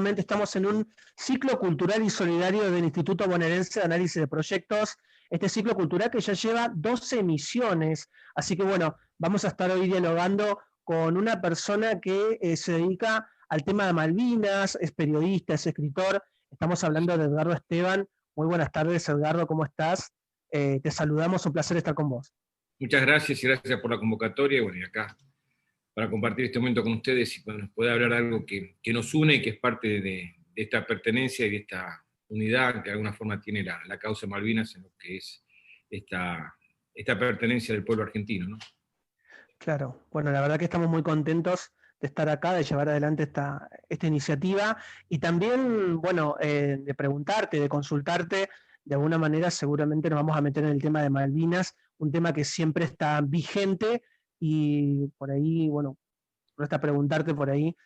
nuevamente estamos en un ciclo cultural y solidario del Instituto Bonaerense de Análisis de Proyectos, este ciclo cultural que ya lleva 12 emisiones, así que bueno, vamos a estar hoy dialogando con una persona que se dedica al tema de Malvinas, es periodista, es escritor, estamos hablando de Edgardo Esteban. Muy buenas tardes, Edgardo, ¿cómo estás? Te saludamos, un placer estar con vos. Muchas gracias y gracias por la convocatoria, bueno, y acá para compartir este momento con ustedes y nos pueda hablar de algo que nos une y que es parte de esta pertenencia y de esta unidad que de alguna forma tiene la causa Malvinas en lo que es esta pertenencia del pueblo argentino, ¿no? Claro, bueno, la verdad que estamos muy contentos de estar acá, de llevar adelante esta iniciativa y también, bueno, de preguntarte, de consultarte, de alguna manera seguramente nos vamos a meter en el tema de Malvinas, un tema que siempre está vigente y por ahí, bueno, resta preguntarte por ahí,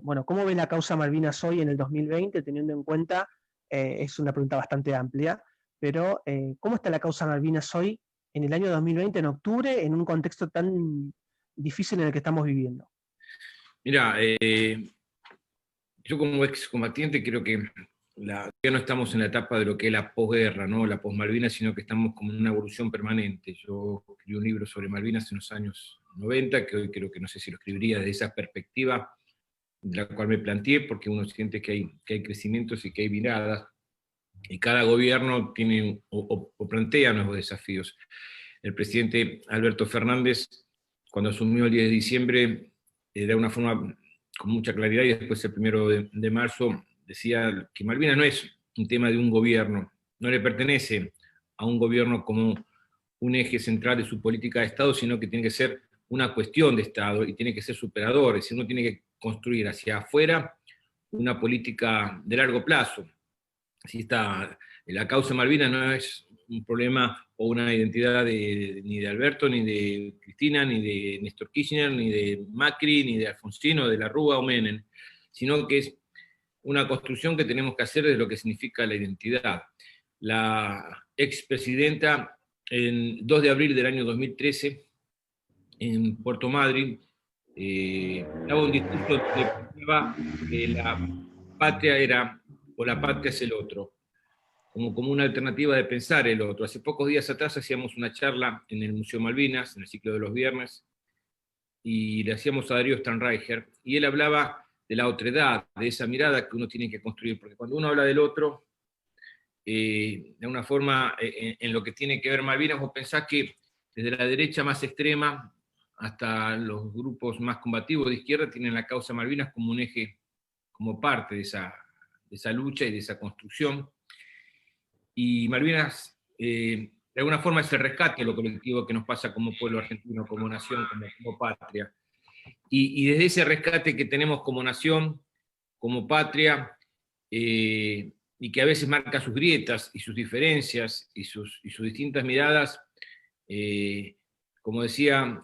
bueno, ¿cómo ve la causa Malvinas hoy en el 2020, teniendo en cuenta, es una pregunta bastante amplia, pero ¿cómo está la causa Malvinas hoy en el año 2020, en octubre, en un contexto tan difícil en el que estamos viviendo? Mira, yo como excombatiente creo que ya no estamos en la etapa de lo que es la posguerra, ¿no? La posmalvinas, sino que estamos como en una evolución permanente. Yo escribí un libro sobre Malvinas en los años 90, que hoy creo que no sé si lo escribiría desde esa perspectiva, de la cual me planteé, porque uno siente que hay crecimientos y que hay miradas, y cada gobierno tiene o plantea nuevos desafíos. El presidente Alberto Fernández, cuando asumió el 10 de diciembre, de una forma con mucha claridad, y después el 1 de marzo, decía que Malvinas no es un tema de un gobierno, no le pertenece a un gobierno como un eje central de su política de Estado, sino que tiene que ser una cuestión de Estado y tiene que ser superador, es decir, uno tiene que construir hacia afuera una política de largo plazo. Si la causa Malvinas no es un problema o una identidad ni de Alberto, ni de Cristina, ni de Néstor Kirchner, ni de Macri, ni de Alfonsino, de la Rúa o Menem, sino que es una construcción que tenemos que hacer de lo que significa la identidad. La expresidenta, el 2 de abril del año 2013, en Puerto Madryn, daba un discurso donde planteaba que la patria era, o la patria es el otro, como una alternativa de pensar el otro. Hace pocos días atrás hacíamos una charla en el Museo Malvinas, en el ciclo de los viernes, y le hacíamos a Darío Stanraicher, y él hablaba de la otredad, de esa mirada que uno tiene que construir, porque cuando uno habla del otro, de una forma, en lo que tiene que ver Malvinas, vos pensás que desde la derecha más extrema hasta los grupos más combativos de izquierda tienen la causa Malvinas como un eje, como parte de esa lucha y de esa construcción. Y Malvinas, de alguna forma, es el rescate de lo colectivo que nos pasa como pueblo argentino, como nación, como patria. Y desde ese rescate que tenemos como nación, como patria, y que a veces marca sus grietas y sus diferencias y sus distintas miradas, como decía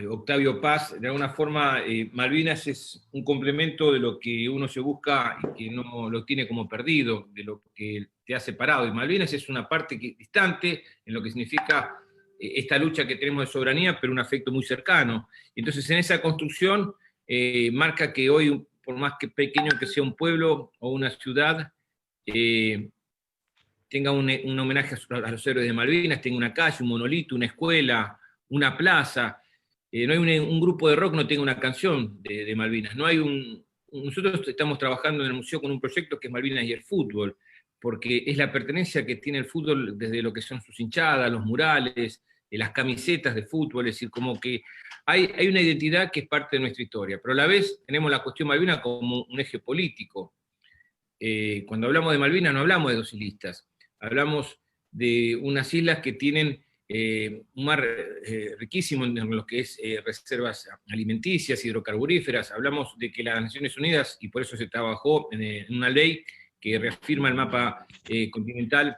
Octavio Paz, de alguna forma Malvinas es un complemento de lo que uno se busca y que no lo tiene como perdido, de lo que te ha separado. Y Malvinas es una parte distante en lo que significa esta lucha que tenemos de soberanía, pero un afecto muy cercano. Entonces en esa construcción marca que hoy, por más que pequeño que sea un pueblo o una ciudad, tenga un homenaje a los héroes de Malvinas, tenga una calle, un monolito, una escuela, una plaza. No hay un grupo de rock no tenga una canción de Malvinas. No hay nosotros estamos trabajando en el museo con un proyecto que es Malvinas y el fútbol, porque es la pertenencia que tiene el fútbol desde lo que son sus hinchadas, los murales, las camisetas de fútbol, es decir, como que hay una identidad que es parte de nuestra historia, pero a la vez tenemos la cuestión Malvinas como un eje político. Cuando hablamos de Malvinas no hablamos de dos islitas, hablamos de unas islas que tienen un mar riquísimo en lo que es reservas alimenticias, hidrocarburíferas. Hablamos de que las Naciones Unidas, y por eso se trabajó en una ley que reafirma el mapa continental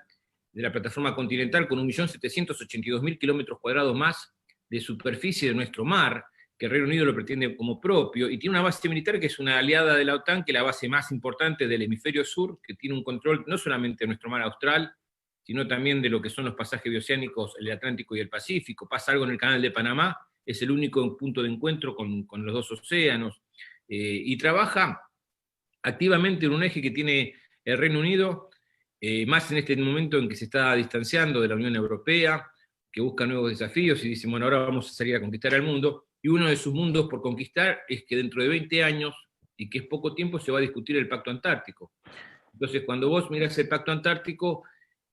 de la plataforma continental con 1.782.000 kilómetros cuadrados más de superficie de nuestro mar, que el Reino Unido lo pretende como propio, y tiene una base militar que es una aliada de la OTAN, que es la base más importante del hemisferio sur, que tiene un control no solamente de nuestro mar austral, sino también de lo que son los pasajes bioceánicos, el Atlántico y el Pacífico. Pasa algo en el Canal de Panamá, es el único punto de encuentro con los dos océanos, y trabaja activamente en un eje que tiene el Reino Unido, más en este momento en que se está distanciando de la Unión Europea, que busca nuevos desafíos y dice, bueno, ahora vamos a salir a conquistar el mundo, y uno de sus mundos por conquistar es que dentro de 20 años, y que es poco tiempo, se va a discutir el Pacto Antártico. Entonces, cuando vos mirás el Pacto Antártico,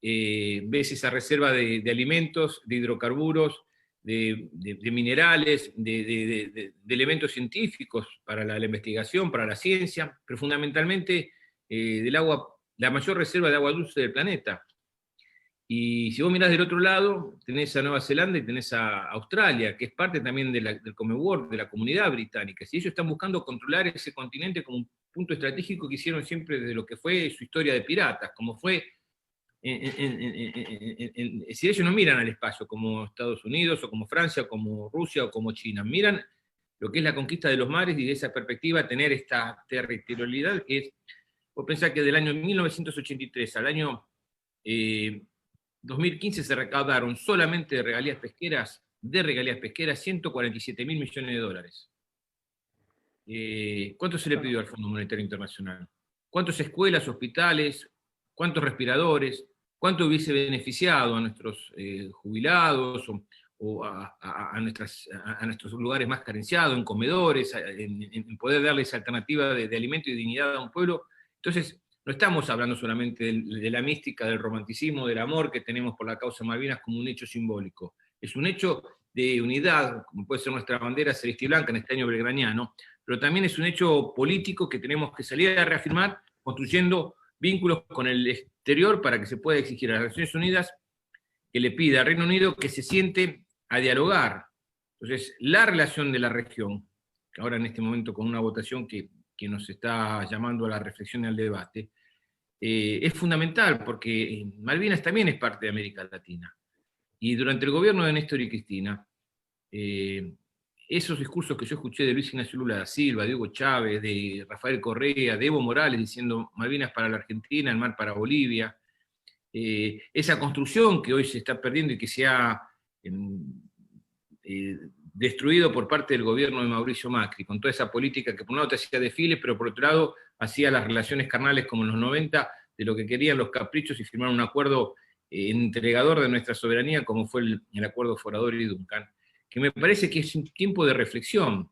ves esa reserva de alimentos, de hidrocarburos, de minerales, de elementos científicos para la investigación, para la ciencia, pero fundamentalmente del agua, la mayor reserva de agua dulce del planeta. Y si vos mirás del otro lado, tenés a Nueva Zelanda y tenés a Australia, que es parte también del Commonwealth, de la comunidad británica. Si ellos están buscando controlar ese continente como un punto estratégico que hicieron siempre desde lo que fue su historia de piratas, como fue si ellos no miran al espacio como Estados Unidos, o como Francia, o como Rusia, o como China, miran lo que es la conquista de los mares y de esa perspectiva tener esta territorialidad que es, vos pensás que del año 1983 al año 2015 se recaudaron solamente de regalías pesqueras 147.000 millones de dólares. ¿Cuánto se le pidió al Fondo Monetario Internacional? ¿Cuántas escuelas, hospitales, cuántos respiradores, cuánto hubiese beneficiado a nuestros jubilados o a nuestros lugares más carenciados, en comedores, en poder darles alternativa de alimento y dignidad a un pueblo? Entonces, no estamos hablando solamente de la mística, del romanticismo, del amor que tenemos por la causa Malvinas como un hecho simbólico. Es un hecho de unidad, como puede ser nuestra bandera celeste y blanca en este año belgraniano, pero también es un hecho político que tenemos que salir a reafirmar, construyendo vínculos con el exterior para que se pueda exigir a las Naciones Unidas que le pida al Reino Unido que se siente a dialogar. Entonces, la relación de la región, que ahora en este momento con una votación que nos está llamando a la reflexión y al debate, es fundamental, porque Malvinas también es parte de América Latina. Y durante el gobierno de Néstor y Cristina, esos discursos que yo escuché de Luis Ignacio Lula da Silva, de Hugo Chávez, de Rafael Correa, de Evo Morales diciendo Malvinas para la Argentina, el mar para Bolivia, esa construcción que hoy se está perdiendo y que se ha destruido por parte del gobierno de Mauricio Macri, con toda esa política que por un lado te hacía desfiles, pero por otro lado hacía las relaciones carnales como en los 90, de lo que querían los caprichos y firmar un acuerdo entregador de nuestra soberanía, como fue el acuerdo Forador y Duncan, que me parece que es un tiempo de reflexión,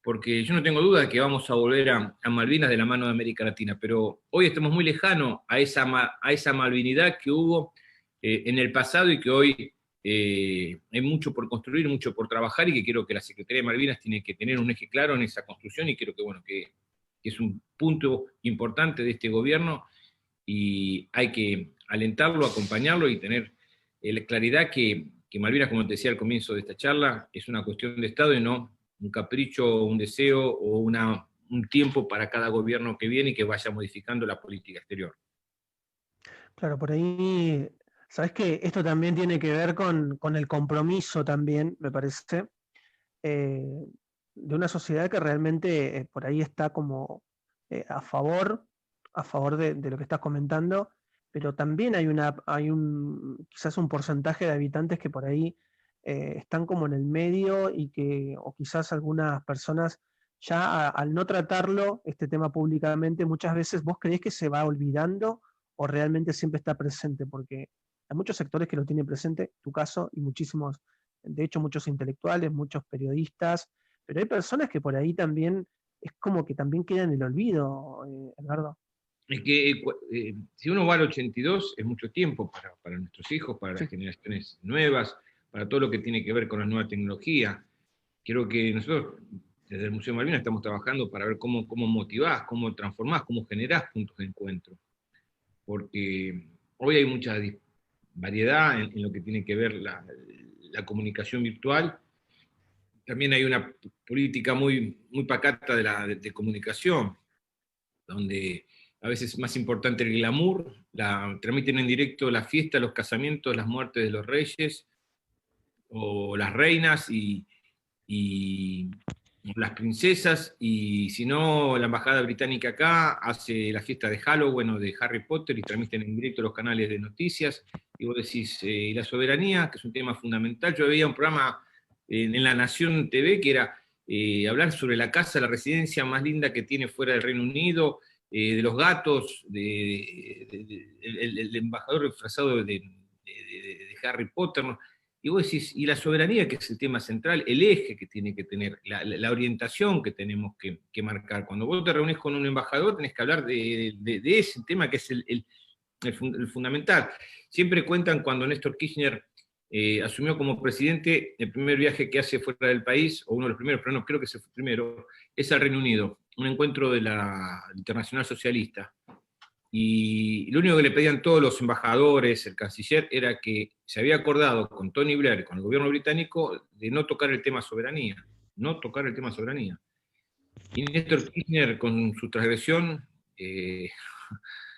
porque yo no tengo duda de que vamos a volver a Malvinas de la mano de América Latina, pero hoy estamos muy lejanos a esa malvinidad que hubo en el pasado y que hoy hay mucho por construir, mucho por trabajar, y que creo que la Secretaría de Malvinas tiene que tener un eje claro en esa construcción, y creo que, bueno, que es un punto importante de este gobierno, y hay que alentarlo, acompañarlo y tener la claridad que Malvinas, como te decía al comienzo de esta charla, es una cuestión de Estado y no un capricho, un deseo o un tiempo para cada gobierno que viene y que vaya modificando la política exterior. Claro, por ahí, sabes que esto también tiene que ver con el compromiso también, me parece, de una sociedad que realmente por ahí está como a favor de lo que estás comentando, pero también hay quizás un porcentaje de habitantes que por ahí están como en el medio o quizás algunas personas ya al no tratarlo, este tema públicamente, muchas veces vos creés que se va olvidando o realmente siempre está presente, porque hay muchos sectores que lo tienen presente, tu caso, y muchísimos, de hecho muchos intelectuales, muchos periodistas, pero hay personas que por ahí también es como que también queda en el olvido, Eduardo. Es que si uno va al 82 es mucho tiempo para nuestros hijos, para las generaciones nuevas, para todo lo que tiene que ver con la nueva tecnología. Creo que nosotros desde el Museo de Malvinas estamos trabajando para ver cómo motivás, cómo transformás, cómo generás puntos de encuentro. Porque hoy hay mucha variedad en lo que tiene que ver la comunicación virtual. También hay una política muy pacata de comunicación, donde a veces es más importante el glamour, transmiten en directo la fiesta, los casamientos, las muertes de los reyes, o las reinas, y las princesas, y si no, la embajada británica acá hace la fiesta de Halloween o de Harry Potter y transmiten en directo los canales de noticias, y vos decís, y la soberanía, que es un tema fundamental. Yo veía un programa en La Nación TV que era hablar sobre la casa, la residencia más linda que tiene fuera del Reino Unido, de los gatos, el embajador disfrazado de Harry Potter, ¿no? Y vos decís, y la soberanía, que es el tema central, el eje que tiene que tener, la orientación que tenemos que marcar. Cuando vos te reunís con un embajador, tenés que hablar de ese tema que es el fundamental. Siempre cuentan cuando Néstor Kirchner asumió como presidente, el primer viaje que hace fuera del país, o uno de los primeros, pero no creo que ese fue el primero, es al Reino Unido, un encuentro de la Internacional Socialista. Y lo único que le pedían todos los embajadores, el canciller, era que se había acordado con Tony Blair, con el gobierno británico, de no tocar el tema soberanía. No tocar el tema soberanía. Y Néstor Kirchner, con su transgresión,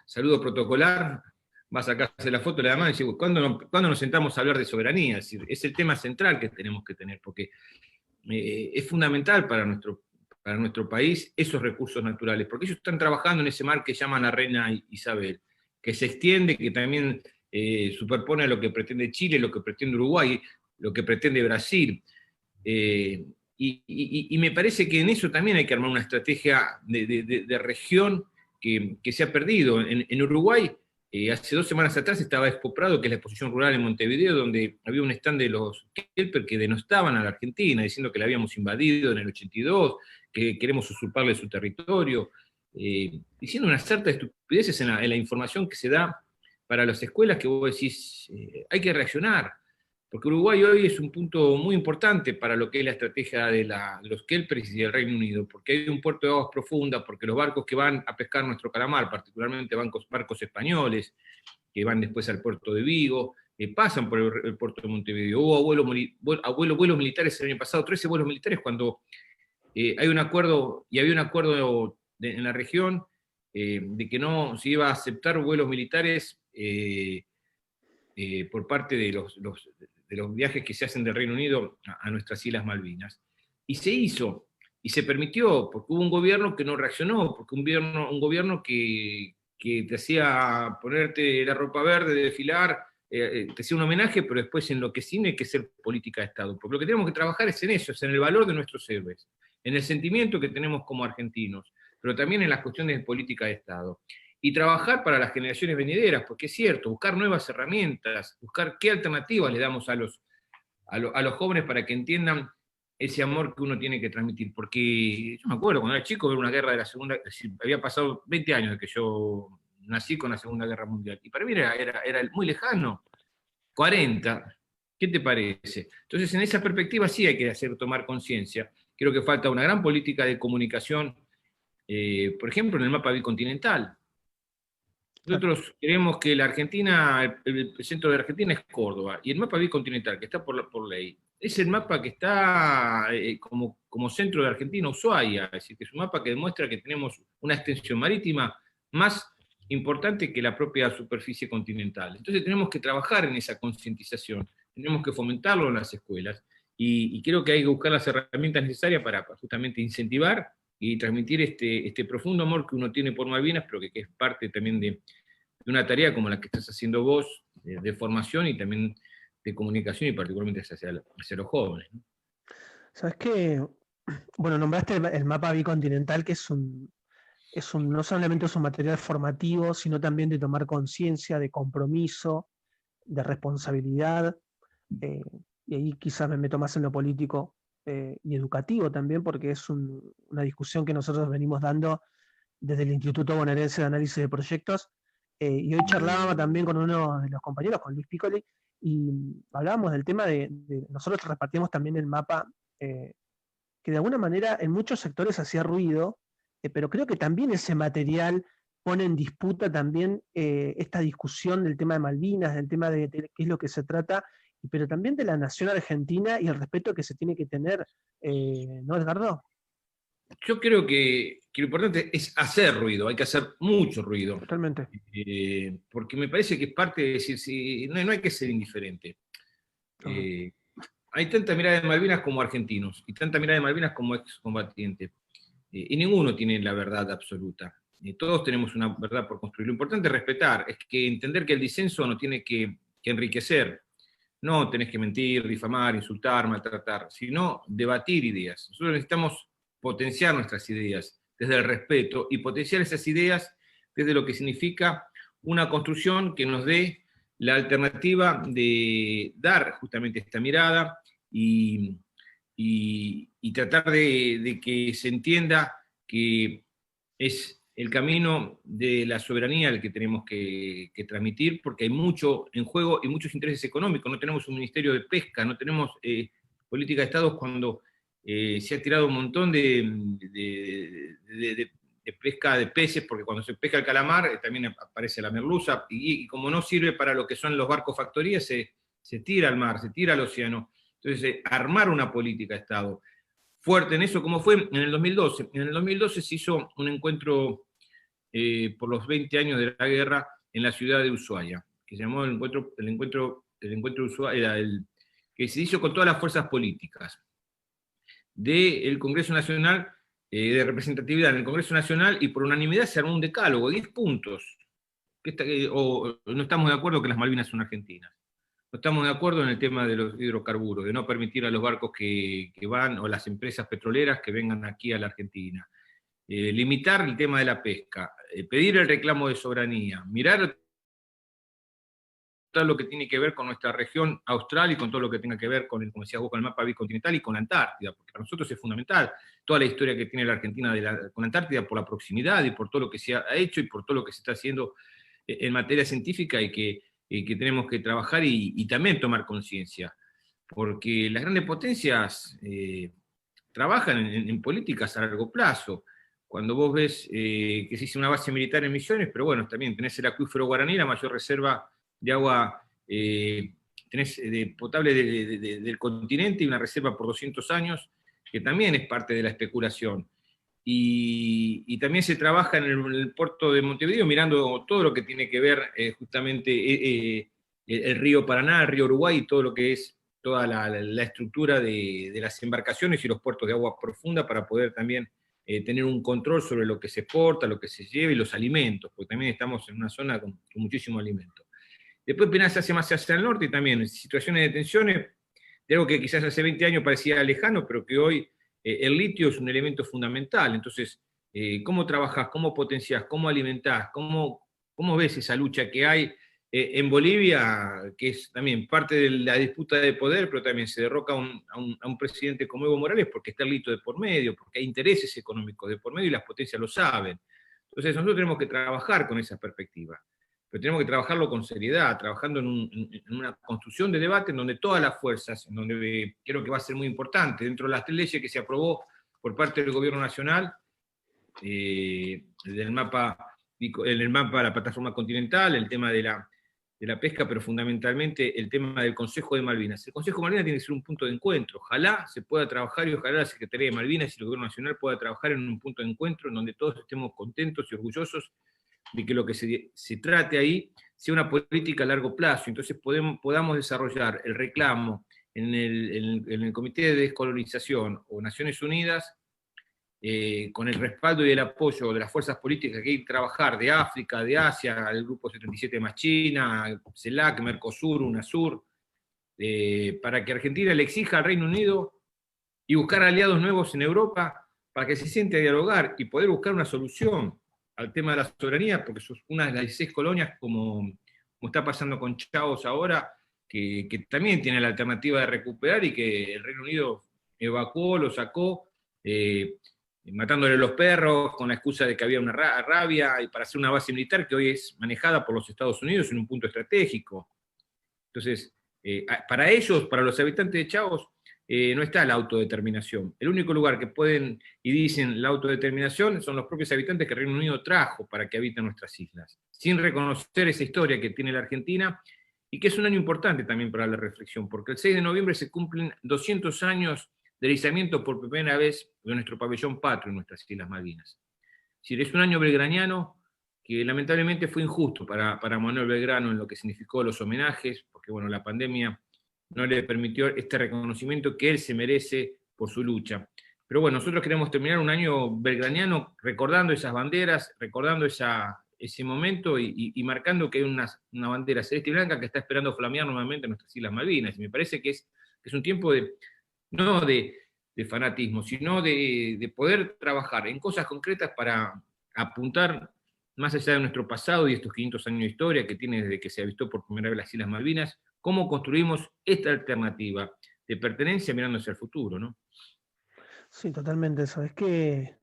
saludo protocolar, va a sacarse la foto de la mano y dice, ¿cuándo nos sentamos a hablar de soberanía? Es decir, es el tema central que tenemos que tener, porque es fundamental para nuestro país esos recursos naturales, porque ellos están trabajando en ese mar que llaman la Reina Isabel, que se extiende, que también superpone a lo que pretende Chile, lo que pretende Uruguay, lo que pretende Brasil. Y me parece que en eso también hay que armar una estrategia de región que se ha perdido. En Uruguay, hace 2 semanas atrás estaba Expo Prado, que es la exposición rural en Montevideo, donde había un stand de los Kelper que denostaban a la Argentina, diciendo que la habíamos invadido en el 82, que queremos usurparle su territorio, diciendo una cierta estupideces en la información que se da para las escuelas, que vos decís, hay que reaccionar. Porque Uruguay hoy es un punto muy importante para lo que es la estrategia de los Kelpers y del Reino Unido, porque hay un puerto de aguas profundas, porque los barcos que van a pescar nuestro calamar, particularmente barcos españoles, que van después al puerto de Vigo, pasan por el puerto de Montevideo. Hubo vuelos militares el año pasado, 13 vuelos militares, cuando hay un acuerdo, y había un acuerdo en la región, de que no se iba a aceptar vuelos militares por parte de los viajes que se hacen del Reino Unido a nuestras Islas Malvinas. Y se hizo, y se permitió, porque hubo un gobierno que no reaccionó, porque un gobierno que te hacía ponerte la ropa verde, desfilar, te hacía un homenaje, pero después en lo que sí hay que ser política de Estado. Porque lo que tenemos que trabajar es en eso, es en el valor de nuestros héroes, en el sentimiento que tenemos como argentinos, pero también en las cuestiones de política de Estado. Y trabajar para las generaciones venideras, porque es cierto, buscar nuevas herramientas, buscar qué alternativas le damos a los jóvenes para que entiendan ese amor que uno tiene que transmitir. Porque yo me acuerdo cuando era chico ver una guerra de la Segunda, había pasado 20 años de que yo nací con la Segunda Guerra Mundial, y para mí era muy lejano, 40, ¿qué te parece? Entonces en esa perspectiva sí hay que tomar conciencia. Creo que falta una gran política de comunicación, por ejemplo en el mapa bicontinental. Nosotros creemos que la Argentina, el centro de Argentina es Córdoba, y el mapa bicontinental, que está por ley, es el mapa que está como centro de Argentina, Ushuaia, es decir, que es un mapa que demuestra que tenemos una extensión marítima más importante que la propia superficie continental. Entonces tenemos que trabajar en esa concientización, tenemos que fomentarlo en las escuelas, y creo que hay que buscar las herramientas necesarias para justamente incentivar y transmitir este profundo amor que uno tiene por Malvinas, pero que es parte también de una tarea como la que estás haciendo vos, de formación y también de comunicación, y particularmente hacia los jóvenes, ¿no? ¿Sabes qué? Bueno, nombraste el mapa bicontinental, que no solamente es un material formativo, sino también de tomar conciencia, de compromiso, de responsabilidad, y ahí quizás me meto más en lo político y educativo también, porque es una discusión que nosotros venimos dando desde el Instituto Bonaerense de Análisis de Proyectos, y hoy charlábamos también con uno de los compañeros, con Luis Piccoli, y hablábamos del tema nosotros repartimos también el mapa, que de alguna manera en muchos sectores hacía ruido, pero creo que también ese material pone en disputa también esta discusión del tema de Malvinas, del tema de qué es lo que se trata, pero también de la nación argentina y el respeto que se tiene que tener, ¿no, Edgardo? Yo creo que lo importante es hacer ruido, hay que hacer mucho ruido, Totalmente. porque me parece que es parte de decir, no hay que ser indiferente. No. Hay tanta mirada de Malvinas como argentinos, y tanta mirada de Malvinas como excombatientes, y ninguno tiene la verdad absoluta. Todos tenemos una verdad por construir. Lo importante es respetar, es que entender que el disenso no tiene que enriquecer. No tenés que mentir, difamar, insultar, maltratar, sino debatir ideas. Nosotros necesitamos potenciar nuestras ideas, desde el respeto, y potenciar esas ideas desde lo que significa una construcción que nos dé la alternativa de dar justamente esta mirada y tratar de que se entienda que es el camino de la soberanía el que tenemos que transmitir, porque hay mucho en juego y muchos intereses económicos. No tenemos un ministerio de pesca, no tenemos política de Estado cuando se ha tirado un montón de pesca de peces, porque cuando se pesca el calamar también aparece la merluza, y como no sirve para lo que son los barcos factorías, se tira al mar, se tira al océano. Entonces, armar una política de Estado fuerte en eso, como fue en el 2012. En el 2012 se hizo un encuentro por los 20 años de la guerra en la ciudad de Ushuaia, que se llamó el encuentro de Ushuaia, que se hizo con todas las fuerzas políticas del Congreso Nacional, de representatividad en el Congreso Nacional, y por unanimidad se armó un decálogo, 10 puntos. O no estamos de acuerdo que las Malvinas son argentinas. No estamos de acuerdo en el tema de los hidrocarburos, de no permitir a los barcos que van, o las empresas petroleras que vengan aquí a la Argentina. Limitar el tema de la pesca, pedir el reclamo de soberanía, mirar todo lo que tiene que ver con nuestra región austral y con todo lo que tenga que ver con, como decías vos, con el mapa bicontinental y con la Antártida, porque para nosotros es fundamental toda la historia que tiene la Argentina con la Antártida, por la proximidad y por todo lo que se ha hecho y por todo lo que se está haciendo en materia científica y que tenemos que trabajar y también tomar conciencia, porque las grandes potencias trabajan en políticas a largo plazo. Cuando vos ves que se hizo una base militar en Misiones, pero bueno, también tenés el acuífero Guaraní, la mayor reserva de agua tenés potable del continente, y una reserva por 200 años, que también es parte de la especulación. Y también se trabaja en el puerto de Montevideo, mirando todo lo que tiene que ver justamente el río Paraná, el río Uruguay, y todo lo que es toda la estructura de las embarcaciones y los puertos de agua profunda, para poder también tener un control sobre lo que se exporta, lo que se lleva y los alimentos, porque también estamos en una zona con muchísimo alimento. Después apenas se hace más hacia el norte, y también en situaciones de tensiones, de algo que quizás hace 20 años parecía lejano, pero que hoy el litio es un elemento fundamental. Entonces, ¿cómo trabajás, cómo potenciás, cómo alimentás, cómo ves esa lucha que hay en Bolivia, que es también parte de la disputa de poder, pero también se derroca a un presidente como Evo Morales porque está el litio de por medio, porque hay intereses económicos de por medio y las potencias lo saben? Entonces, nosotros tenemos que trabajar con esa perspectiva, pero tenemos que trabajarlo con seriedad, trabajando en una construcción de debate en donde todas las fuerzas, en donde creo que va a ser muy importante, dentro de las 3 leyes que se aprobó por parte del Gobierno Nacional, en el mapa de la plataforma continental, el tema de la pesca, pero fundamentalmente el tema del Consejo de Malvinas. El Consejo de Malvinas tiene que ser un punto de encuentro. Ojalá se pueda trabajar, y ojalá la Secretaría de Malvinas y el Gobierno Nacional pueda trabajar en un punto de encuentro en donde todos estemos contentos y orgullosos de que lo que se trate ahí sea una política a largo plazo. Entonces podamos desarrollar el reclamo en el Comité de Descolonización o Naciones Unidas, con el respaldo y el apoyo de las fuerzas políticas que hay que trabajar, de África, de Asia, el Grupo 77 más China, CELAC, Mercosur, UNASUR, para que Argentina le exija al Reino Unido y buscar aliados nuevos en Europa para que se siente a dialogar y poder buscar una solución al tema de la soberanía, porque es una de las 16 colonias, como está pasando con Chagos ahora, que también tiene la alternativa de recuperar, y que el Reino Unido evacuó, lo sacó, matándole los perros con la excusa de que había una rabia, y para hacer una base militar que hoy es manejada por los Estados Unidos en un punto estratégico. Entonces, para ellos, para los habitantes de Chagos, no está la autodeterminación. El único lugar que pueden y dicen la autodeterminación son los propios habitantes que el Reino Unido trajo para que habiten nuestras islas, sin reconocer esa historia que tiene la Argentina, y que es un año importante también para la reflexión, porque el 6 de noviembre se cumplen 200 años del izamiento por primera vez de nuestro pabellón patrio en nuestras Islas Malvinas. Es decir, es un año belgraniano que lamentablemente fue injusto para Manuel Belgrano en lo que significó los homenajes, porque bueno, la pandemia no le permitió este reconocimiento que él se merece por su lucha. Pero bueno, nosotros queremos terminar un año belgraniano recordando esas banderas, recordando ese momento y marcando que hay una bandera celeste y blanca que está esperando flamear nuevamente en nuestras Islas Malvinas. Y me parece que es un tiempo no de de fanatismo, sino de poder trabajar en cosas concretas para apuntar más allá de nuestro pasado y estos 500 años de historia que tiene desde que se avistó por primera vez las Islas Malvinas, cómo construimos esta alternativa de pertenencia mirando hacia el futuro, ¿no? Sí, totalmente eso. Es que,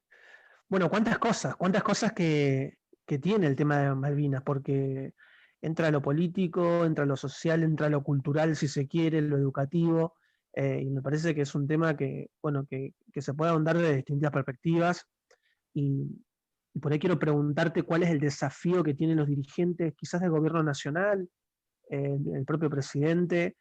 bueno, cuántas cosas que tiene el tema de Malvinas, porque entra lo político, entra lo social, entra lo cultural, si se quiere, lo educativo, y me parece que es un tema que, bueno, que se puede ahondar de distintas perspectivas, y, y por ahí quiero preguntarte cuál es el desafío que tienen los dirigentes, quizás del gobierno nacional, el propio presidente,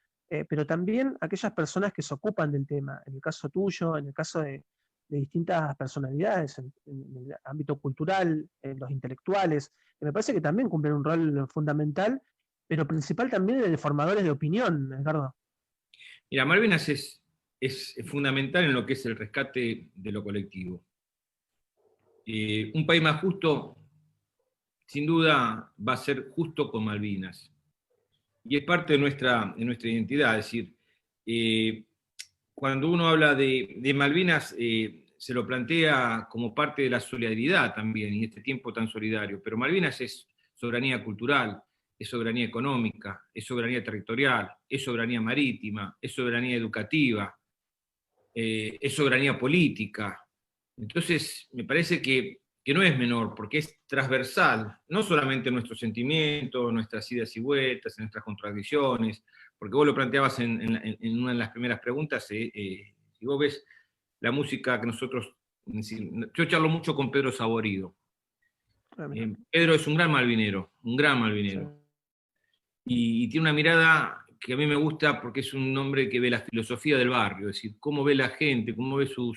pero también aquellas personas que se ocupan del tema, en el caso tuyo, en el caso de distintas personalidades, en el ámbito cultural, en los intelectuales, que me parece que también cumplen un rol fundamental, pero principal también en los formadores de opinión, Edgardo. Mira, Malvinas es fundamental en lo que es el rescate de lo colectivo. Un país más justo, sin duda, va a ser justo con Malvinas. Y es parte de nuestra identidad. Es decir, cuando uno habla de Malvinas, se lo plantea como parte de la solidaridad también, y este tiempo tan solidario. Pero Malvinas es soberanía cultural, es soberanía económica, es soberanía territorial, es soberanía marítima, es soberanía educativa, es soberanía política. Entonces, me parece que no es menor, porque es transversal, no solamente nuestros sentimientos, nuestras idas y vueltas, nuestras contradicciones, porque vos lo planteabas en una de las primeras preguntas, si vos ves la música que nosotros, yo charlo mucho con Pedro Saborido. Pedro es un gran malvinero, Sí. y tiene una mirada que a mí me gusta porque es un hombre que ve la filosofía del barrio, es decir, cómo ve la gente, cómo ve su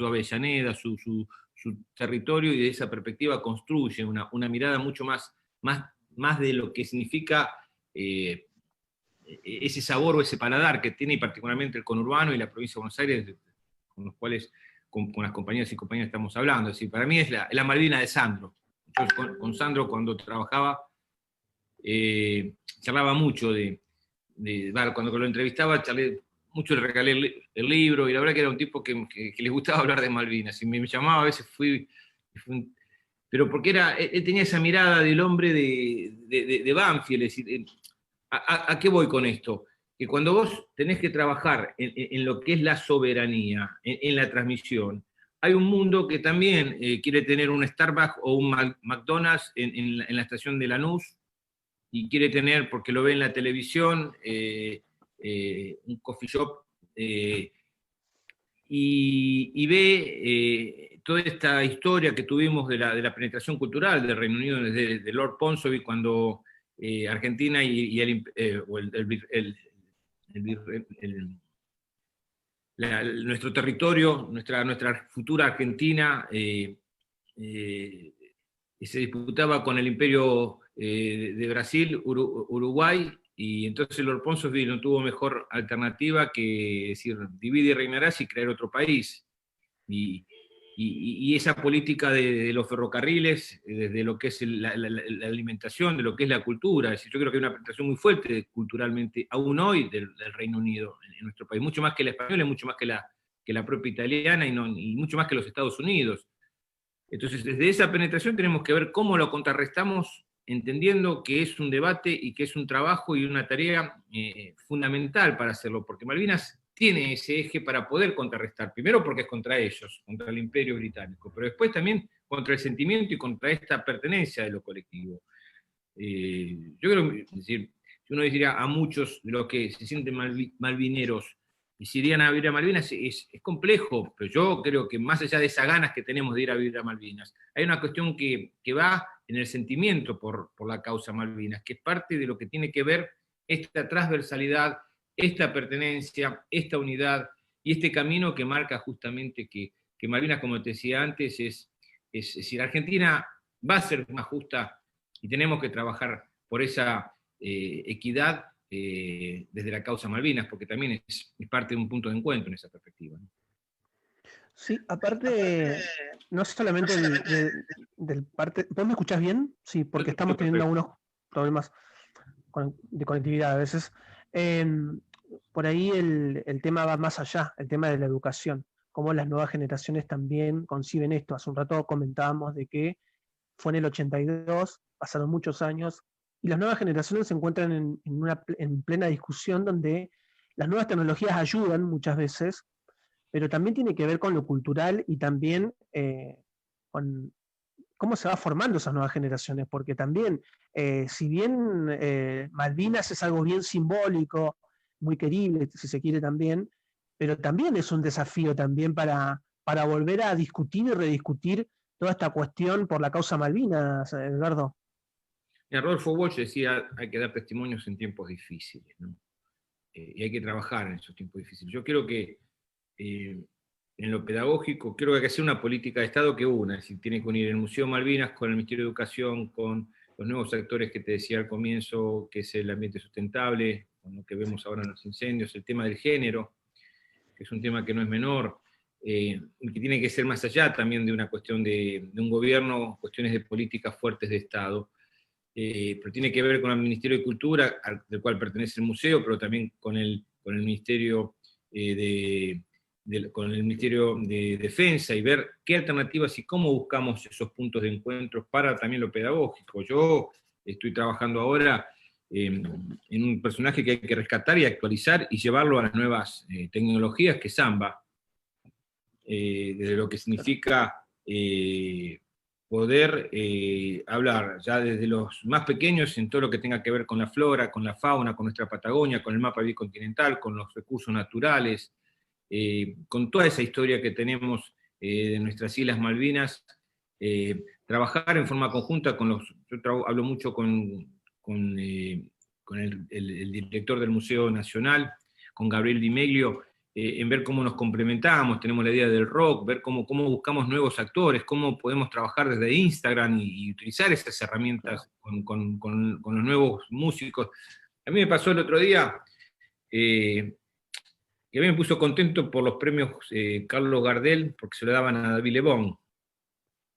Avellaneda, su territorio, y de esa perspectiva construye una mirada mucho más de lo que significa ese sabor o ese paladar que tiene, y particularmente el conurbano y la provincia de Buenos Aires, con los cuales, con las compañeras y compañeras estamos hablando. Es decir, para mí es la Malvina de Sandro. Yo con Sandro, cuando trabajaba, charlaba mucho cuando lo entrevistaba, charlé mucho, le regalé el libro, y la verdad que era un tipo que les gustaba hablar de Malvinas, y me llamaba, a veces pero porque él tenía esa mirada del hombre de Banfield. Es decir, ¿a qué voy con esto? Que cuando vos tenés que trabajar en lo que es la soberanía, en la transmisión, hay un mundo que también quiere tener un Starbucks o un McDonald's en la estación de Lanús, y quiere tener, porque lo ve en la televisión, un coffee shop, y ve toda esta historia que tuvimos de la penetración cultural del Reino Unido de Lord Ponsonby, cuando Argentina y nuestro territorio, nuestra futura Argentina, se disputaba con el imperio de Brasil, Uruguay, y entonces Lord Ponsonby no tuvo mejor alternativa que decir, divide y reinarás, y crear otro país. Y esa política de los ferrocarriles, desde lo que es la alimentación, de lo que es la cultura, es decir, yo creo que hay una penetración muy fuerte culturalmente, aún hoy, del Reino Unido en nuestro país, mucho más que la española, mucho más que la propia italiana, y mucho más que los Estados Unidos. Entonces, desde esa penetración tenemos que ver cómo lo contrarrestamos, entendiendo que es un debate y que es un trabajo y una tarea fundamental para hacerlo, porque Malvinas tiene ese eje para poder contrarrestar, primero porque es contra ellos, contra el imperio británico, pero después también contra el sentimiento y contra esta pertenencia de lo colectivo. Yo creo, es decir, si uno diría a muchos de los que se sienten malvineros, y si irían a vivir a Malvinas, es complejo, pero yo creo que más allá de esas ganas que tenemos de ir a vivir a Malvinas, hay una cuestión que va en el sentimiento por la causa Malvinas, que es parte de lo que tiene que ver esta transversalidad, esta pertenencia, esta unidad y este camino que marca justamente que Malvinas, como te decía antes, es decir, Argentina va a ser más justa, y tenemos que trabajar por esa equidad desde la causa Malvinas, porque también es parte de un punto de encuentro en esa perspectiva, ¿no? Sí, aparte, no solamente del parte. ¿Vos me escuchás bien? Sí, porque estamos teniendo algunos problemas de conectividad a veces. Por ahí el tema va más allá, el tema de la educación. cómo las nuevas generaciones también conciben esto. Hace un rato comentábamos de que fue en el 82, pasaron muchos años, y las nuevas generaciones se encuentran en plena discusión donde las nuevas tecnologías ayudan muchas veces, pero también tiene que ver con lo cultural y también con cómo se va formando esas nuevas generaciones, porque también, si bien Malvinas es algo bien simbólico, muy querible, si se quiere también, pero también es un desafío también para volver a discutir y rediscutir toda esta cuestión por la causa Malvinas, Eduardo. Rodolfo Walsh decía, hay que dar testimonios en tiempos difíciles, ¿no? Y hay que trabajar en esos tiempos difíciles. Yo creo que en lo pedagógico, creo que hay que hacer una política de Estado que una, es decir, tiene que unir el Museo Malvinas con el Ministerio de Educación, con los nuevos actores que te decía al comienzo, que es el ambiente sustentable, con lo que vemos ahora en los incendios, el tema del género, que es un tema que no es menor, y que tiene que ser más allá también de una cuestión de un gobierno, cuestiones de políticas fuertes de Estado, pero tiene que ver con el Ministerio de Cultura, del cual pertenece el museo, pero también con el Ministerio con el Ministerio de Defensa, y ver qué alternativas y cómo buscamos esos puntos de encuentro para también lo pedagógico. Yo estoy trabajando ahora en un personaje que hay que rescatar y actualizar y llevarlo a las nuevas tecnologías, que es Samba, desde lo que significa poder hablar ya desde los más pequeños en todo lo que tenga que ver con la flora, con la fauna, con nuestra Patagonia, con el mapa bicontinental, con los recursos naturales, con toda esa historia que tenemos de nuestras Islas Malvinas, trabajar en forma conjunta con los... Yo hablo mucho con el director del Museo Nacional, con Gabriel Di Meglio, en ver cómo nos complementamos, tenemos la idea del rock, ver cómo buscamos nuevos actores, cómo podemos trabajar desde Instagram y utilizar esas herramientas con los nuevos músicos. A mí me pasó el otro día, que a mí me puso contento por los premios Carlos Gardel, porque se lo daban a David Lebón,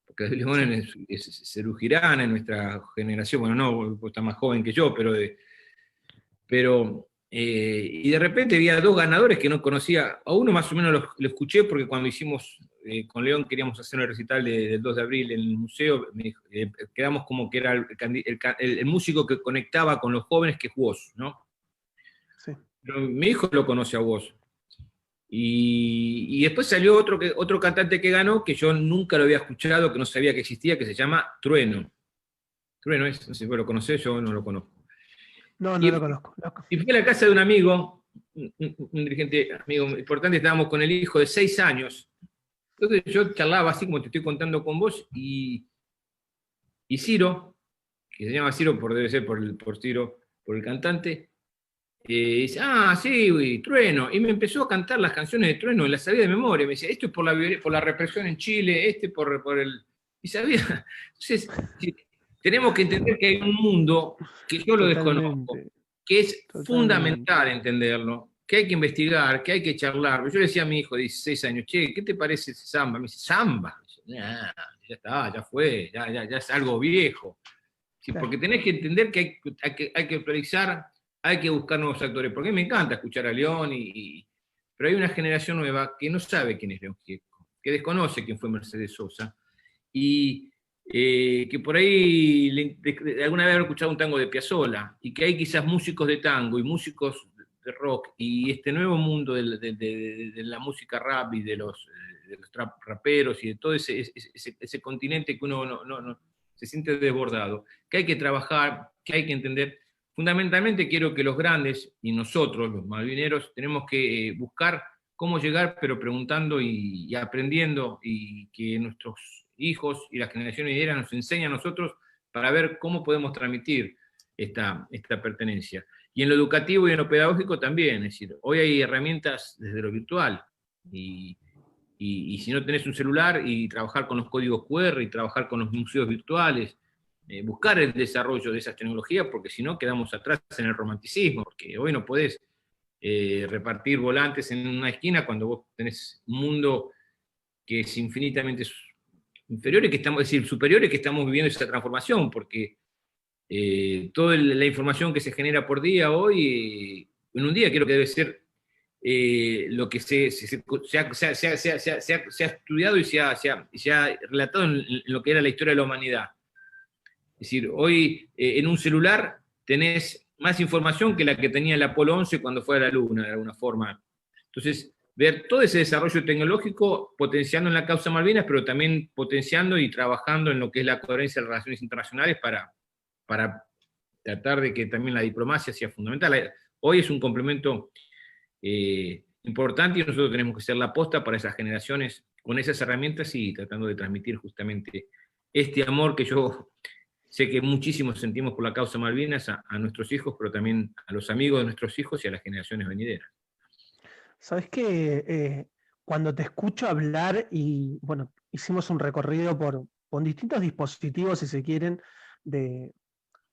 porque David Lebón es cerugirán en nuestra generación, bueno, no, está más joven que yo, pero y de repente había dos ganadores que no conocía. A uno más o menos lo escuché porque cuando hicimos con León, queríamos hacer un recital del 2 de abril en el museo, quedamos como que era el músico que conectaba con los jóvenes, que es Woz, ¿no? Sí. Pero mi hijo lo conoce a Woz. Y después salió otro cantante que ganó, que yo nunca lo había escuchado, que no sabía que existía, que se llama Trueno. Trueno es, no sé si vos lo conocés, yo no lo conozco. No, no lo conozco. Y fui a la casa de un amigo, un dirigente amigo importante, estábamos con el hijo de 6 años. Entonces yo charlaba así como te estoy contando con vos, y Ciro, que se llama Ciro, debe ser por Ciro, por el cantante, dice, sí, Trueno. Y me empezó a cantar las canciones de Trueno, las sabía de memoria. Me decía, esto es por la represión en Chile, por el... Y sabía. Entonces, tenemos que entender que hay un mundo que yo lo desconozco, que es fundamental entenderlo, que hay que investigar, que hay que charlar. Yo le decía a mi hijo de 16 años, che, ¿qué te parece ese samba? Me dice, ¿samba? Ya está, ya fue, ya es algo viejo. Sí, porque tenés que entender que hay que priorizar, hay que buscar nuevos actores. Porque a mí me encanta escuchar a León, pero hay una generación nueva que no sabe quién es León Gieco, que desconoce quién fue Mercedes Sosa, y que por ahí alguna vez habrá escuchado un tango de Piazzolla, y que hay quizás músicos de tango y músicos de rock, y este nuevo mundo de la música rap y de los raperos y de todo ese continente que uno no se siente desbordado, que hay que trabajar, que hay que entender. Fundamentalmente quiero que los grandes y nosotros, los malvineros, tenemos que buscar cómo llegar, pero preguntando y aprendiendo, y que nuestros hijos y las generaciones venideras nos enseñen a nosotros para ver cómo podemos transmitir esta pertenencia. Y en lo educativo y en lo pedagógico también, es decir, hoy hay herramientas desde lo virtual, y si no tenés un celular, y trabajar con los códigos QR, y trabajar con los museos virtuales, buscar el desarrollo de esas tecnologías, porque si no quedamos atrás en el romanticismo, porque hoy no podés repartir volantes en una esquina cuando vos tenés un mundo que es infinitamente inferior, y que estamos, es decir, superior, y que estamos viviendo esa transformación, porque toda la información que se genera por día hoy, en un día creo que debe ser lo que se ha estudiado y se ha relatado en lo que era la historia de la humanidad. Es decir, hoy en un celular tenés más información que la que tenía el Apolo 11 cuando fue a la Luna, de alguna forma. Entonces, ver todo ese desarrollo tecnológico potenciando en la causa Malvinas, pero también potenciando y trabajando en lo que es la coherencia de las relaciones internacionales para tratar de que también la diplomacia sea fundamental. Hoy es un complemento importante y nosotros tenemos que ser la aposta para esas generaciones con esas herramientas y tratando de transmitir justamente este amor que yo sé que muchísimos sentimos por la causa Malvinas a nuestros hijos, pero también a los amigos de nuestros hijos y a las generaciones venideras. Sabes que cuando te escucho hablar y bueno, hicimos un recorrido por distintos dispositivos, si se quieren, de,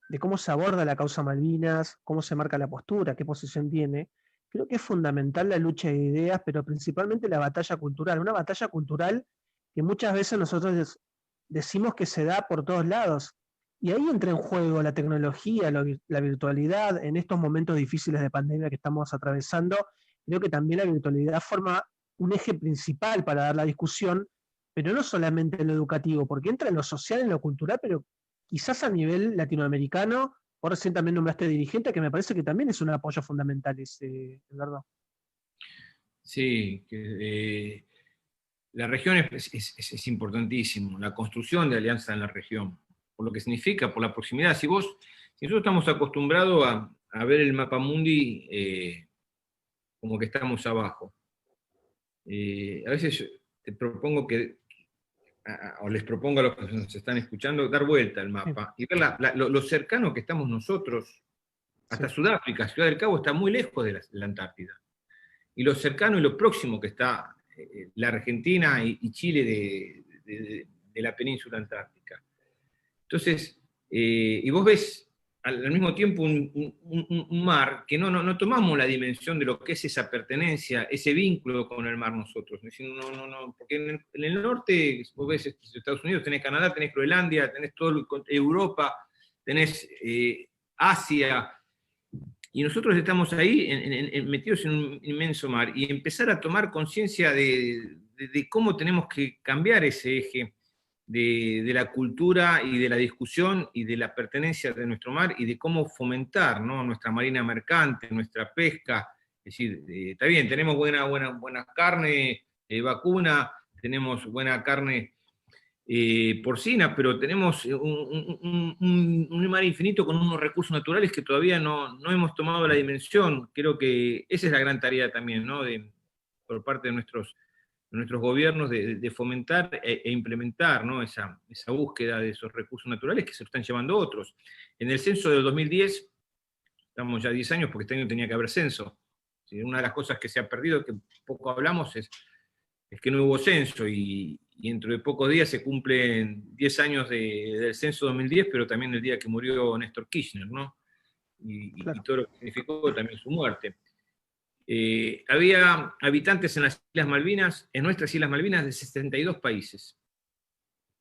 de cómo se aborda la causa Malvinas, cómo se marca la postura, qué posición tiene. Creo que es fundamental la lucha de ideas, pero principalmente la batalla cultural. Una batalla cultural que muchas veces nosotros decimos que se da por todos lados. Y ahí entra en juego la tecnología, la virtualidad, en estos momentos difíciles de pandemia que estamos atravesando. Creo que también la virtualidad forma un eje principal para dar la discusión, pero no solamente en lo educativo, porque entra en lo social, en lo cultural, pero quizás a nivel latinoamericano. Por recién también nombraste dirigente, que me parece que también es un apoyo fundamental ese, Eduardo. Sí, la región es importantísimo, la construcción de alianzas en la región, por lo que significa, por la proximidad. Si nosotros estamos acostumbrados a ver el mapa mundi como que estamos abajo. A veces te propongo o les propongo a los que nos están escuchando, dar vuelta al mapa y ver lo cercano que estamos nosotros, hasta Sudáfrica, Ciudad del Cabo está muy lejos de la Antártida. Y lo cercano y lo próximo que está la Argentina y Chile de la península antártica. Entonces, y vos ves al mismo tiempo un mar que no tomamos la dimensión de lo que es esa pertenencia, ese vínculo con el mar nosotros. Porque en el norte, vos ves Estados Unidos, tenés Canadá, tenés Groenlandia, tenés todo Europa, tenés Asia, y nosotros estamos ahí metidos en un inmenso mar, y empezar a tomar conciencia de cómo tenemos que cambiar ese eje de la cultura y de la discusión y de la pertenencia de nuestro mar y de cómo fomentar, ¿no?, nuestra marina mercante, nuestra pesca. Es decir, está bien, tenemos buena carne vacuna, tenemos buena carne porcina, pero tenemos un mar infinito con unos recursos naturales que todavía no hemos tomado la dimensión. Creo que esa es la gran tarea también, ¿no?, por parte de nuestros gobiernos, de fomentar e implementar, ¿no?, esa búsqueda de esos recursos naturales que se lo están llevando otros. En el censo del 2010, estamos ya 10 años porque este año tenía que haber censo. Una de las cosas que se ha perdido, que poco hablamos, es que no hubo censo, y dentro de pocos días se cumplen 10 años del censo 2010, pero también el día que murió Néstor Kirchner, ¿no? Claro. Y todo lo que significó también su muerte. Había habitantes en las Islas Malvinas, en nuestras Islas Malvinas, de 62 países.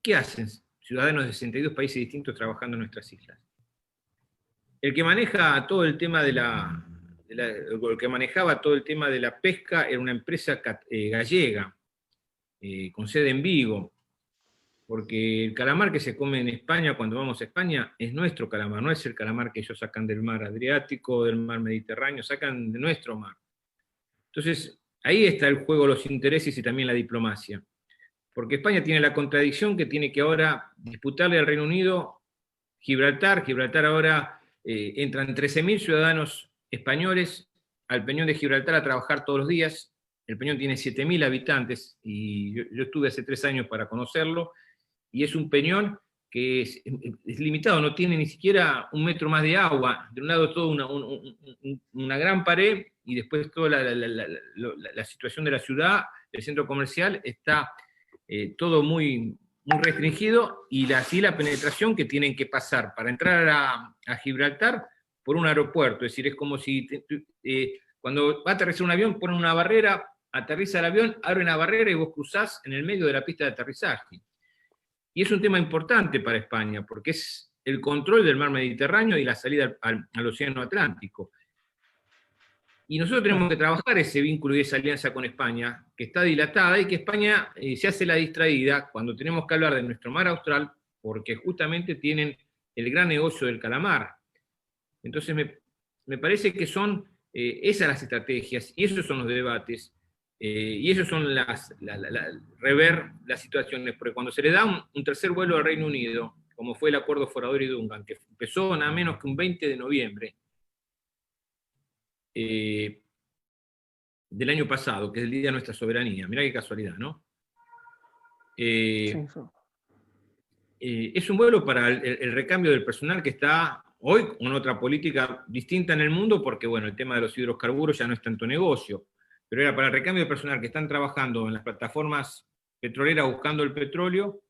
¿Qué hacen ciudadanos de 62 países distintos trabajando en nuestras islas? El que maneja todo el tema el que manejaba todo el tema de la pesca era una empresa gallega, con sede en Vigo, porque el calamar que se come en España cuando vamos a España es nuestro calamar, no es el calamar que ellos sacan del mar Adriático, del mar Mediterráneo, sacan de nuestro mar. Entonces, ahí está el juego, los intereses y también la diplomacia. Porque España tiene la contradicción que tiene que ahora disputarle al Reino Unido Gibraltar. Gibraltar ahora entran 13.000 ciudadanos españoles al Peñón de Gibraltar a trabajar todos los días. El Peñón tiene 7.000 habitantes y yo estuve hace 3 años para conocerlo, y es un peñón que es limitado, no tiene ni siquiera 1 metro más de agua. De un lado toda una gran pared, y después toda la situación de la ciudad, el centro comercial, está todo muy restringido, y así la penetración que tienen que pasar para entrar a Gibraltar por un aeropuerto. Es decir, es como si cuando va a aterrizar un avión, ponen una barrera, aterriza el avión, abren la barrera y vos cruzás en el medio de la pista de aterrizaje. Y es un tema importante para España, porque es el control del mar Mediterráneo y la salida al Océano Atlántico. Y nosotros tenemos que trabajar ese vínculo y esa alianza con España, que está dilatada, y que España se hace la distraída cuando tenemos que hablar de nuestro mar austral, porque justamente tienen el gran negocio del calamar. Entonces me parece que son esas las estrategias, y esos son los debates, y esos son rever las situaciones, porque cuando se le da un tercer vuelo al Reino Unido, como fue el acuerdo Forador y Duncan, que empezó nada menos que un 20 de noviembre, del año pasado, que es el Día de Nuestra Soberanía. Mirá qué casualidad, ¿no? Sí, sí. Es un vuelo para el recambio del personal que está hoy con otra política distinta en el mundo, porque bueno, el tema de los hidrocarburos ya no es tanto negocio, pero era para el recambio de personal que están trabajando en las plataformas petroleras buscando el petróleo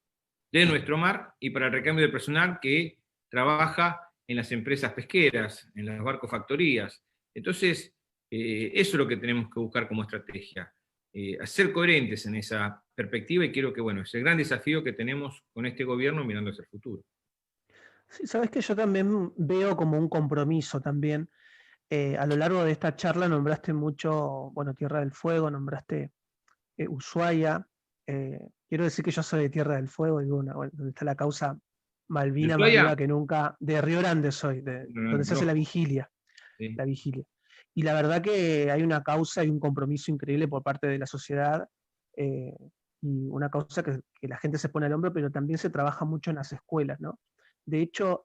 de nuestro mar, y para el recambio de personal que trabaja en las empresas pesqueras, en las barcofactorías. Entonces, eso es lo que tenemos que buscar como estrategia, ser coherentes en esa perspectiva, y creo que bueno, es el gran desafío que tenemos con este gobierno mirando hacia el futuro. Sí, sabes que yo también veo como un compromiso también. A lo largo de esta charla nombraste mucho, bueno, Tierra del Fuego, nombraste Ushuaia. Quiero decir que yo soy de Tierra del Fuego, y bueno, donde está la causa ¿De Malvina más Ushuaia? viva que nunca, de Río Grande soy, donde se hace la Rojo, vigilia, sí. la vigilia. Y la verdad que hay una causa y un compromiso increíble por parte de la sociedad, eh, y una causa que la gente se pone al hombro, pero también se trabaja mucho en las escuelas, ¿no? De hecho,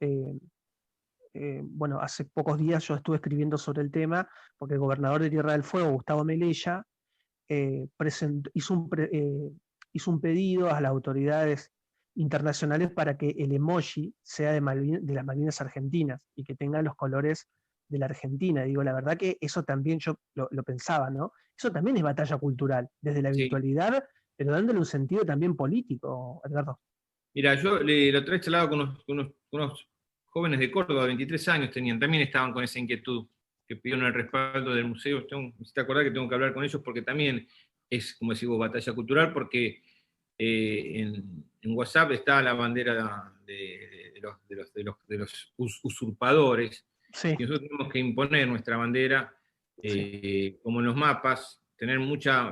bueno, hace pocos días yo estuve escribiendo sobre el tema, porque el gobernador de Tierra del Fuego, Gustavo Melella, hizo un pedido a las autoridades internacionales para que el emoji sea de las Malvinas Argentinas y que tenga los colores de la Argentina. Digo, la verdad que eso también yo lo pensaba, ¿no? Eso también es batalla cultural, desde la Sí. virtualidad, pero dándole un sentido también político, Edgardo. Mira, yo la otra vez charlaba con unos jóvenes de Córdoba, 23 años tenían, también estaban con esa inquietud, que pidieron el respaldo del museo. Me hiciste acordar que tengo que hablar con ellos, porque también es, como decís vos, batalla cultural, porque en WhatsApp está la bandera de los usurpadores, Sí, y nosotros tenemos que imponer nuestra bandera, sí. como en los mapas,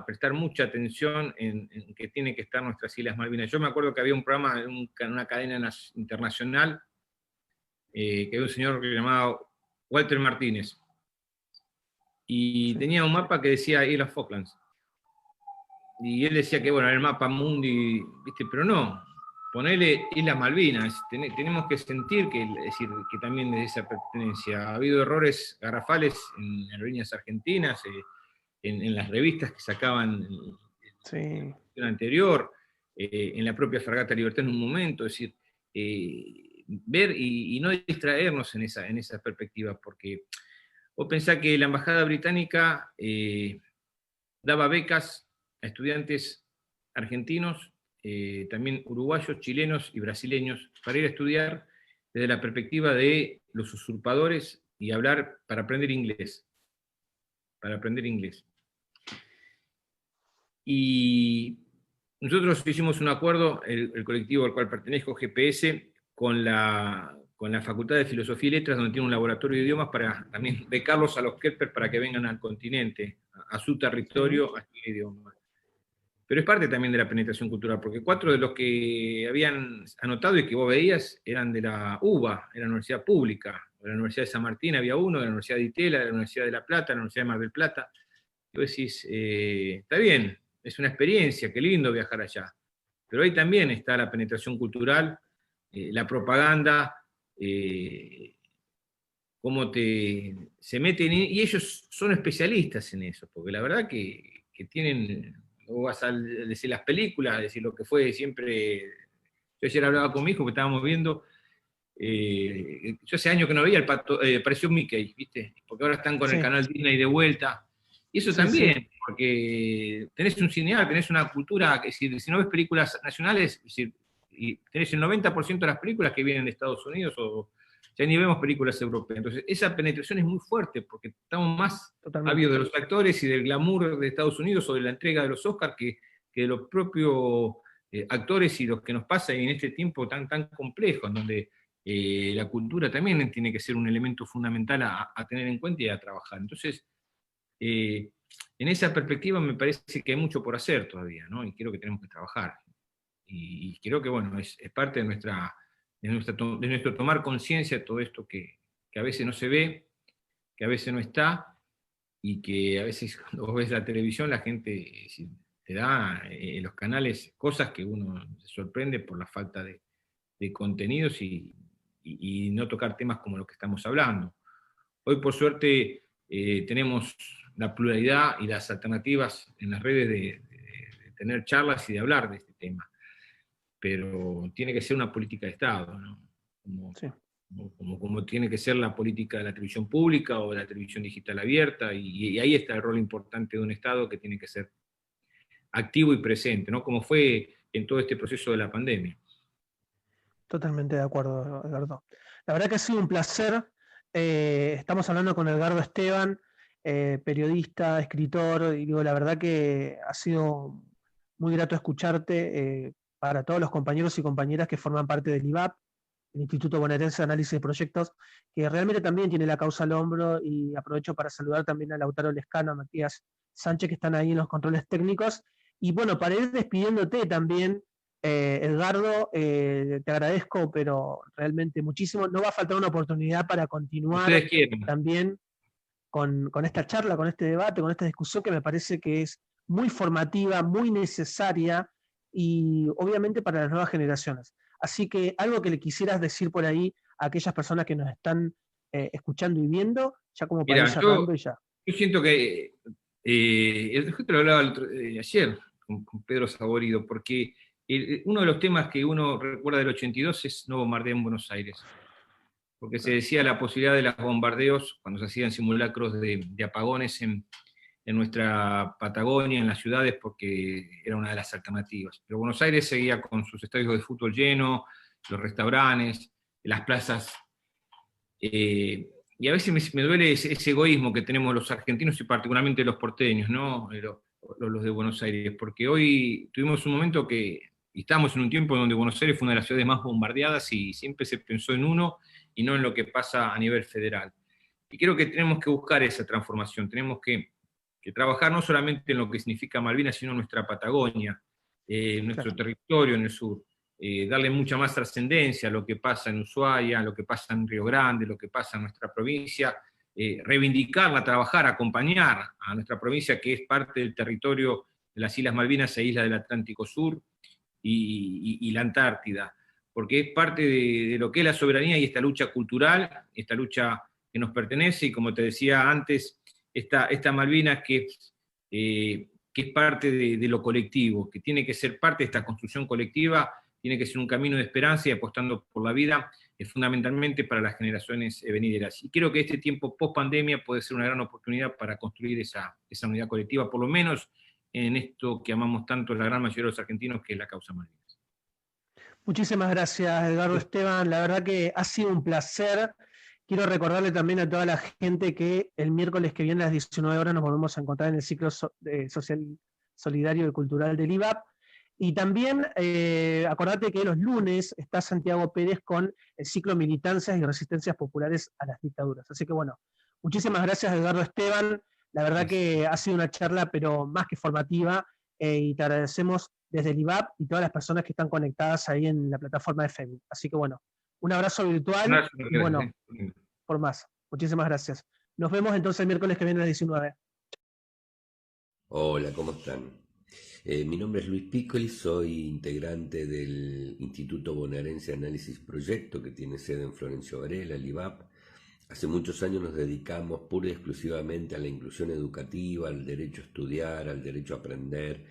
prestar mucha atención en que tienen que estar nuestras Islas Malvinas. Yo me acuerdo que había un programa en una cadena internacional, que había un señor llamado Walter Martínez, y Sí. tenía un mapa que decía Islas Falklands. Y él decía que, bueno, era el mapa mundi, ¿viste? Pero no, ponele Islas Malvinas. Tenemos que sentir que, es decir, que también es esa pertenencia. Ha habido errores garrafales en aerolíneas argentinas, en las revistas que sacaban Sí. el anterior, en la propia Fragata Libertad en un momento. Es decir, ver y no distraernos en esa perspectiva, porque vos pensás que la Embajada Británica daba becas a estudiantes argentinos, también uruguayos, chilenos y brasileños, para ir a estudiar desde la perspectiva de los usurpadores y hablar para aprender inglés. Para aprender inglés. Y nosotros hicimos un acuerdo, el colectivo al cual pertenezco, GPS, con la Facultad de Filosofía y Letras, donde tiene un laboratorio de idiomas, para también becarlos a los Kepler para que vengan al continente, a su Sí. territorio, a estudiar idiomas. Pero es parte también de la penetración cultural, porque 4 de los que habían anotado y que vos veías eran de la UBA, de la Universidad Pública. De la Universidad de San Martín había uno, de la Universidad de Itela, de la Universidad de La Plata, de la Universidad de Mar del Plata. Y vos decís, está bien, es una experiencia, qué lindo viajar allá. Pero ahí también está la penetración cultural, la propaganda, cómo se meten, y ellos son especialistas en eso, porque la verdad que tienen, vos vas a decir las películas, a decir lo que fue siempre. Yo ayer hablaba con mi hijo, que estábamos viendo, yo hace años que no veía el pato, apareció Mickey, ¿viste? Porque ahora están con el Sí. canal Disney de vuelta. Y eso Sí, sí. también, porque tenés un cineal, tenés una cultura, que si no ves películas nacionales, es decir, y tenés el 90% de las películas que vienen de Estados Unidos, o ya ni vemos películas europeas. Entonces, esa penetración es muy fuerte, porque estamos más Totalmente. ávidos de los actores y del glamour de Estados Unidos, o de la entrega de los Oscars, que de los propios actores y los que nos pasa en este tiempo tan complejo, en donde la cultura también tiene que ser un elemento fundamental a tener en cuenta y a trabajar. Entonces, En esa perspectiva me parece que hay mucho por hacer todavía, ¿no? Y creo que tenemos que trabajar. Y creo que, bueno, es parte de nuestro tomar conciencia de todo esto que a veces no se ve, que a veces no está, y que a veces cuando vos ves la televisión la gente te da en los canales cosas que uno se sorprende por la falta de contenidos y no tocar temas como los que estamos hablando. Hoy, por suerte, tenemos la pluralidad y las alternativas en las redes de tener charlas y de hablar de este tema, pero tiene que ser una política de Estado, ¿no? Como, Sí. como tiene que ser la política de la televisión pública o de la televisión digital abierta, y ahí está el rol importante de un Estado que tiene que ser activo y presente, ¿no? Como fue en todo este proceso de la pandemia. Totalmente de acuerdo, Edgardo. La verdad que ha sido un placer. Estamos hablando con Edgardo Esteban, periodista, escritor, y digo, la verdad que ha sido muy grato escucharte para todos los compañeros y compañeras que forman parte del IVAP, el Instituto Bonaerense de Análisis de Proyectos, que realmente también tiene la causa al hombro, y aprovecho para saludar también a Lautaro Lescano, a Matías Sánchez, que están ahí en los controles técnicos. Y bueno, para ir despidiéndote también, Edgardo, te agradezco, pero realmente muchísimo. No va a faltar una oportunidad para continuar Ustedes quieren. también con esta charla, con este debate, con esta discusión que me parece que es muy formativa, muy necesaria y obviamente para las nuevas generaciones. Así que algo que le quisieras decir por ahí a aquellas personas que nos están escuchando y viendo, ya como para ir Mira, cerrando y ya. yo siento que, esto lo hablaba ayer con Pedro Saborido, porque uno de los temas que uno recuerda del 82 es no bombardear en Buenos Aires, porque se decía la posibilidad de los bombardeos cuando se hacían simulacros de apagones en nuestra Patagonia, en las ciudades, porque era una de las alternativas. Pero Buenos Aires seguía con sus estadios de fútbol llenos, los restaurantes, las plazas. Y a veces me duele ese egoísmo que tenemos los argentinos y particularmente los porteños, ¿no? Los de Buenos Aires, porque hoy tuvimos un momento y estamos en un tiempo donde Buenos Aires fue una de las ciudades más bombardeadas y siempre se pensó en uno y no en lo que pasa a nivel federal. Y creo que tenemos que buscar esa transformación, tenemos que trabajar no solamente en lo que significa Malvinas, sino en nuestra Patagonia, nuestro Claro. territorio en el sur. Darle mucha más trascendencia a lo que pasa en Ushuaia, a lo que pasa en Río Grande, lo que pasa en nuestra provincia, reivindicarla, trabajar, acompañar a nuestra provincia, que es parte del territorio de las Islas Malvinas e Islas del Atlántico Sur y la Antártida, porque es parte de lo que es la soberanía y esta lucha cultural, esta lucha que nos pertenece, y como te decía antes, esta Malvinas que es parte de lo colectivo, que tiene que ser parte de esta construcción colectiva, tiene que ser un camino de esperanza y apostando por la vida, fundamentalmente para las generaciones venideras. Y creo que este tiempo post pandemia puede ser una gran oportunidad para construir esa unidad colectiva, por lo menos en esto que amamos tanto la gran mayoría de los argentinos, que es la causa Malvinas. Muchísimas gracias, Edgardo Esteban. La verdad que ha sido un placer. Quiero recordarle también a toda la gente que el miércoles que viene a las 19 horas nos volvemos a encontrar en el ciclo social, solidario y cultural del IVAP. Y también acordate que los lunes está Santiago Pérez con el ciclo Militancias y Resistencias Populares a las Dictaduras. Así que bueno, muchísimas gracias, Edgardo Esteban. La verdad que ha sido una charla, pero más que formativa, y te agradecemos desde el IVAP y todas las personas que están conectadas ahí en la plataforma de Facebook. Así que bueno, un abrazo virtual y bueno, por más. Muchísimas gracias. Nos vemos entonces el miércoles que viene a las 19. Hola, ¿cómo están? Mi nombre es Luis Piccoli, soy integrante del Instituto Bonaerense de Análisis Proyecto, que tiene sede en Florencio Varela, el IVAP. Hace muchos años nos dedicamos pura y exclusivamente a la inclusión educativa, al derecho a estudiar, al derecho a aprender.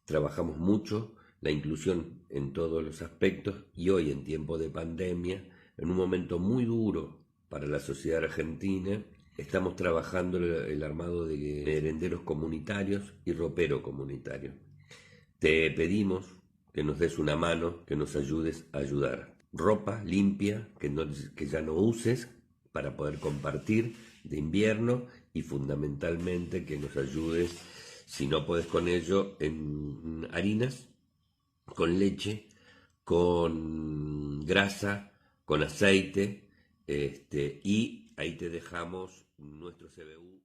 Trabajamos mucho la inclusión en todos los aspectos y hoy, en tiempo de pandemia, en un momento muy duro para la sociedad argentina, estamos trabajando el armado de merenderos comunitarios y ropero comunitario. Te pedimos que nos des una mano, que nos ayudes a ayudar. Ropa limpia, que ya no uses, para poder compartir de invierno, y fundamentalmente que nos ayudes, si no puedes con ello, en harinas, con leche, con grasa, con aceite, y ahí te dejamos nuestro CBU.